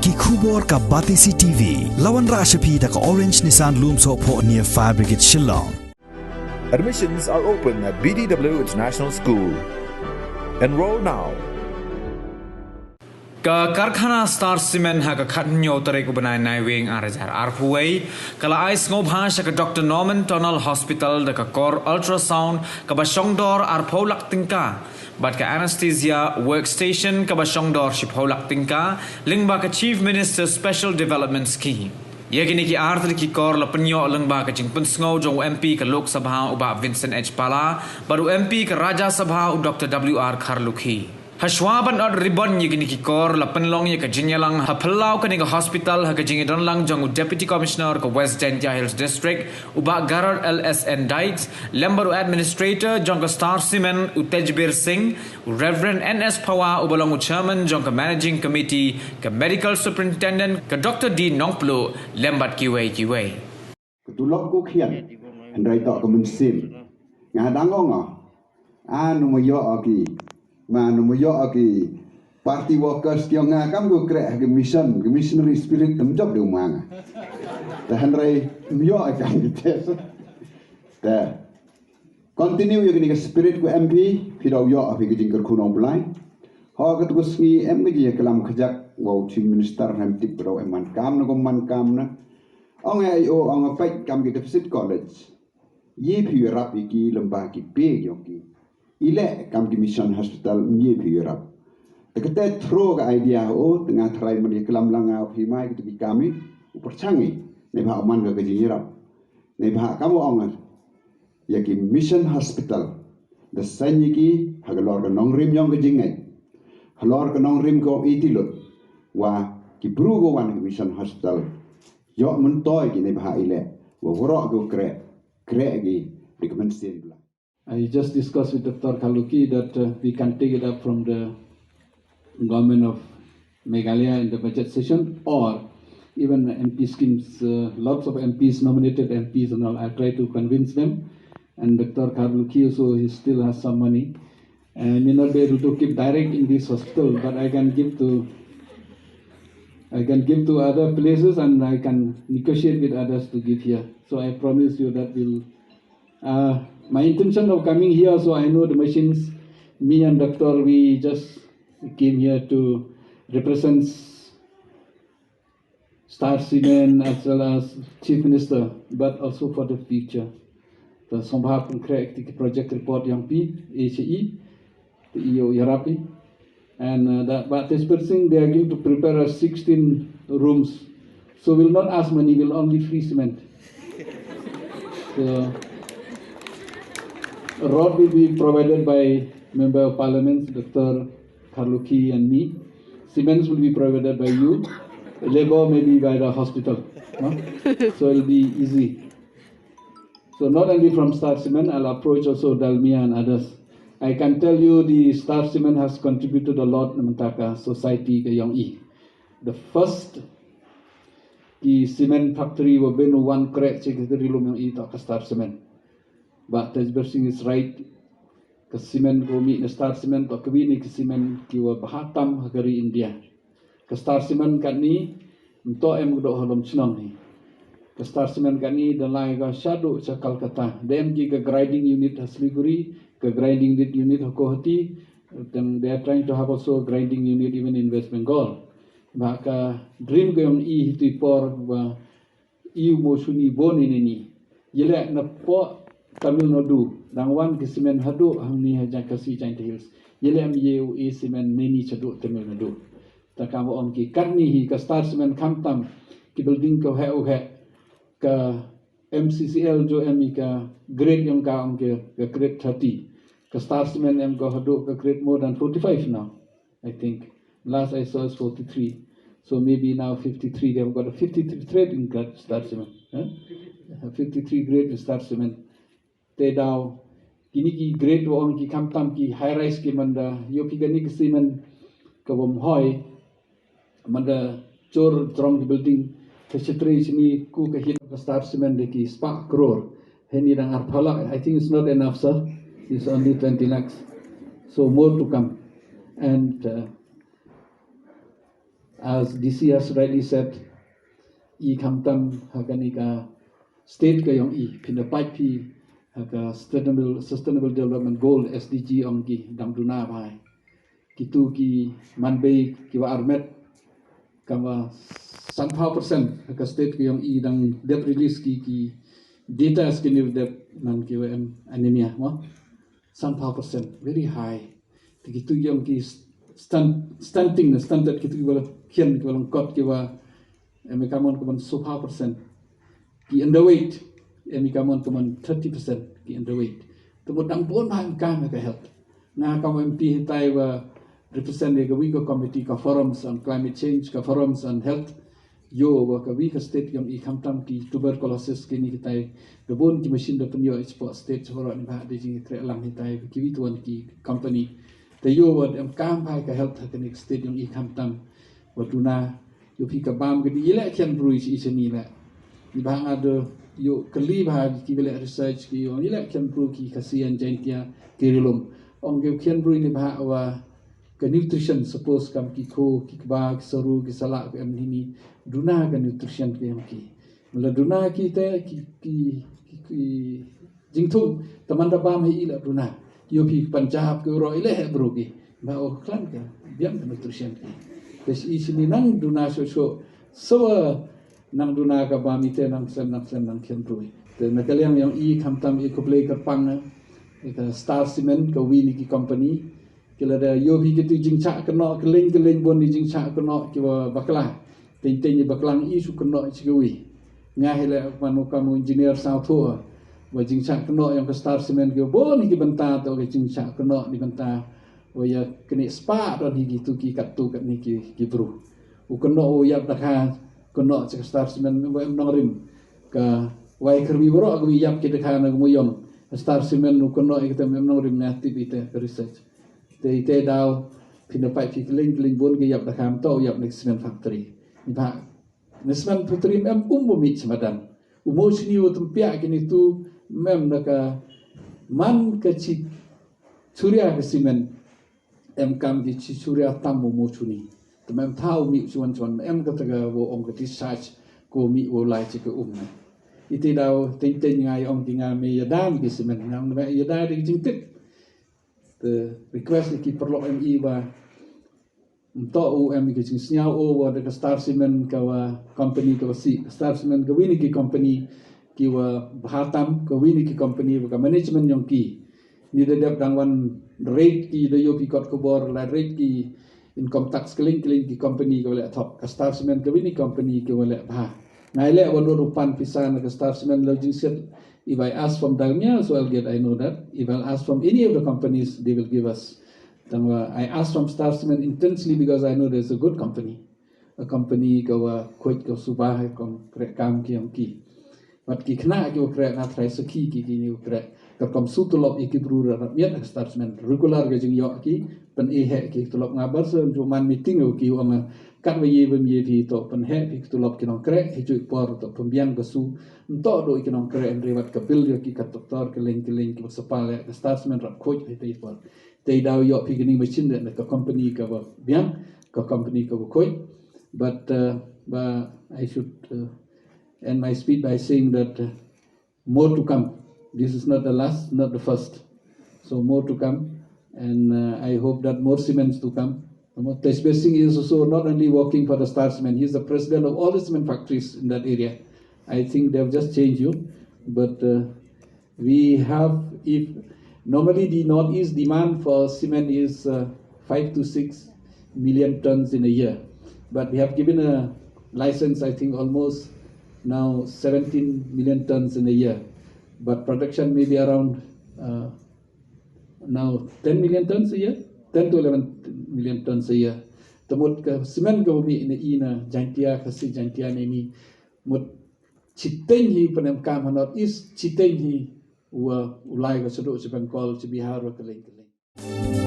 Ki khubor ka Batisi TV. Lawan Rashapi da ka Orange Nissan Lumso po near Fire Brigade Shillong. Admissions are open at BDW International School. Enroll now. Ka karkhana Star Cement ha ka khatnyo tare ko banai nai wing arajar arpuai kala ais ngob ha sha ka Dr. Norman Tunnel Hospital da ka core ultrasound ka ba shongdor arpolak tingka bat ka Anaesthesia Workstation ka ba shongdor shipolak tingka lingba ka Chief Minister Special Development Scheme Yagini ki arthur ki kor la penyo lengba ka jingpun sngo jong MP ka Lok Sabha uba Vincent H. Pala baru MP ka Raja Sabha u Dr. W.R. Kharlukhi Hashwaban od ribon yagini ki kor la penlong ya ka jinyalang ha pelau ka ni ka hospital ha ka jingidon lang jong Deputy Commissioner ka West Denja Hills District uba Garar LSN Dykes lembaru Administrator jong ka Star Cement u Tejbir Singh Reverend NS Pawa ubalong Chairman jong ka Managing Committee ka Medical Superintendent ka Dr. D Nongplo lembat kiwei Ketulok ko kian andai tak kemensim ngadangong anu moyo aki Manu moyo aki party workers tiang ngakam go krek ke missionary spirit temjok de umang. Tahan rai moyo akan dites. Ta continue yang ni spirit ku MP pidau yo api ke jingker kunong belai. Ha ke tugas ni MP je kelam kejak go chief minister ham tik pro eman kam na go man kam na. Ong ai o ong pai kam ke deficit college. Ye pi rap iki lembah ki pe yo ki. Ile kam di mission hospital mie Europe. Tekete throw ka idea tengah try meni kelam langa himai gitu kami percangi ne ba man ka ji Europe. Ne ba kamu ong ya ki mission hospital the sanyi ki hagalor ka nong rim yong ka jingai. Halor ka nong rim ko itilot wa ki bru go wan mission hospital. Yo mentoy ki ne ba ile wa woro go kre gi recommendation bla. I just discussed with Dr. Khaluki that we can take it up from the government of Meghalaya in the budget session or even MP schemes. Lots of MPs, nominated MPs and all, I try to convince them. And Dr. Khaluki also, he still has some money. And I may not be able to keep direct in this hospital, but I can give to other places and I can negotiate with others to give here. So I promise you that will. My intention of coming here, so I know the machines, me and Doctor, we just came here to represent Star Cement as well as Chief Minister, but also for the future. The Sombhap and project report yang P, ACE, the EO Yarapi, and but this person, they are going to prepare 16 rooms. So we'll not ask money, we'll only free cement. So, a road will be provided by Member of Parliament, Dr. Khaluki and me. Cements will be provided by you. Labor maybe by the hospital. No? So it will be easy. So not only from Star Cement, I'll approach also Dalmia and others. I can tell you the Star Cement has contributed a lot in Mantaka society ke Yong E. The first cement factory will be one crack secretary Yong E to Star Cement. But Tejbir Singh is right. Ke cement ko mi Star Cement to kewini ke cement kiwa Bahatam hagari India. Ke Star Cement kan ni untuk em gudok halom chnong ni. Ke Star Cement kan ni dalai ga shadow sa Calcutta. DMG ke grinding unit Hasliguri, ke grinding unit Hakohati. Then they are trying to have also a grinding unit even in West Bengal. Maka dream ko yung hitu por ba iu mo suni boni ni. Yele na po Tamil Nadu, Dangwan ke semen hadu hamni haja kasi Giant Hills. Yele am yeu e semen neni chadu Tamil Nadu. Takamo om ki karni hi ka Star Cement kamtam ki building ko he ka MCCL jo emi ka grade yang ka om ke grade 30. Ka Star Cement em ko hadu ka grade more than 45 now. I think last I saw is 43. So maybe now 53. They have got a 53 grade in Star Cement. 53 grade in Star Cement. Te daw kini ki grade wo ki kamtam ki high rise ki manda yo ki gani ki cement ka bom hoy manda chor trong ki building ke chitri sini ku ka hit ka Star Cement de ki spark crore heni dang arphala. I think it's not enough, sir. It's only 20 lakhs, so more to come. And As DC has rightly said, I kamtam haganika state kayong I pinapai pi haga sustainable development goal SDG ongki dang duna bai kitu ki manbei kiwa armet kama 100% haga state kayong I dang dep release ki data skinir dep nan kiwa anemia mo 100% very high kitu yang ki stunted kitu kiwa kian kiwa lengkot kiwa emikamon kaman 100% ki underweight emikamon kaman 30% ki underweight temu dang pun bahan kam ka health na kam MP hitai wa represent the Wigo committee ka forums on climate change ka forums on health yo wa ka Wigo state yang I kamtam ki tuberculosis kini hitai gabon ki machine da penyo export state hora ni ba de jing tre lang hitai ki wituan ki company te yo wa em kam bai ka health ka ni state yang I kamtam wa tuna yo pi ka bam ke di le kian brui si seni la di bang ada yo keli bah ki bele research ki yo ile kian brui ki kasian jantia kirilum ong ge kian brui ni bah wa ke nutrition suppose kam ki ko ki ba ki saru ki sala ki am ni duna ka nutrition ki am ki mala duna ki te ki jingthum tamanda bam hi ila duna yo pi Punjab ke ro ile he bro ki ba o klan ka biam nutrition ki Kes isini nang duna so nang duna ka bamite nang sen nang kian rui. Te nakaliang yang I kamtam I kuplay kerpang ka Star Cement ka wini ki company. Kila da yo bi kitu jingcha kena keling bon ni jingcha kena kiwa bakla. Teng baklang I su kena cigawi. Ngah le manu kamu engineer sao thua. Wa jingcha kena yang ka Star Cement ki bon ni ki benta to ke jingcha kena ni benta. Waya kena spa dan higi tu ki katu kat ni ki bro. Ukeno o yap dakha keno cek Star Cement wa nongrim ka wai kerwi bro aku yap ki dakha na muyong Star Cement ukeno kita nongrim na aktivite research. Te daw pinapai ki keling bon ki yap dakha to yap next cement factory. Ni ba cement factory mem umumi semadan. Umo sini wo tempia kini tu mem naka man kecik surya ke cement em kam di surya tamu mochuni temem tahu mi chuan em kataga wo ong kati search ko mi wo lai chi ko iti daw ting ngai ong tinga me yadam ki semen ngam me yada di jingtit the request ki perlo mi ba to o em ki jing snyao o wa de Star Cement ka wa company ka si Star Cement ka wini ki company ki wa bhatam ka wini ki company ka management yong ki ni de dep dangwan rate ki de yo pi kot ko bor la rate ki income tax keling ki company ko le top ka Star Cement ka wini company ki wala bha ngai le won rupan pisan ka Star Cement lodging set if I ask from Dalmia so I'll get I know that if I'll ask from any of the companies they will give us tangwa I ask from Star Cement intensely because I know there's a good company a company ka wa khoi ka subah kom kre kam ki am ki wat ki khna ki kre na trai saki ki ni kre kam sutulop iki brura miat Star Cement regular ga jing yo ki pen e he ki tulop ngabar so juman meeting o ki ong kat we ye bem ye fi to pen he ki tulop ki nong kre he ju por to pembiang ga su to do ki nong kre en rewat ka bil yo ki kat doktor keling ki sepale Star Cement rap khoj he te por te daw yo pi ni machine de ka company ka ba biang ka company ka khoj but I should end my speech by saying that more to come. This is not the last, not the first. So more to come, and I hope that more cements to come. Teshbir Singh is also not only working for the Star Cement, he is the president of all the cement factories in that area. I think they have just changed you, but we have, if normally the Northeast demand for cement is 5 to 6 million tons in a year, but we have given a license, I think almost now 17 million tons in a year. But production may be around now 10 million tons a year, 10 to 11 million tons a year. Temut ke semen ke bumi ina jantia kasi jantia ni mut citeng hi penem kam hanot is citeng hi wa ulai ke seduk sepen kol cibihar wa keling-keling.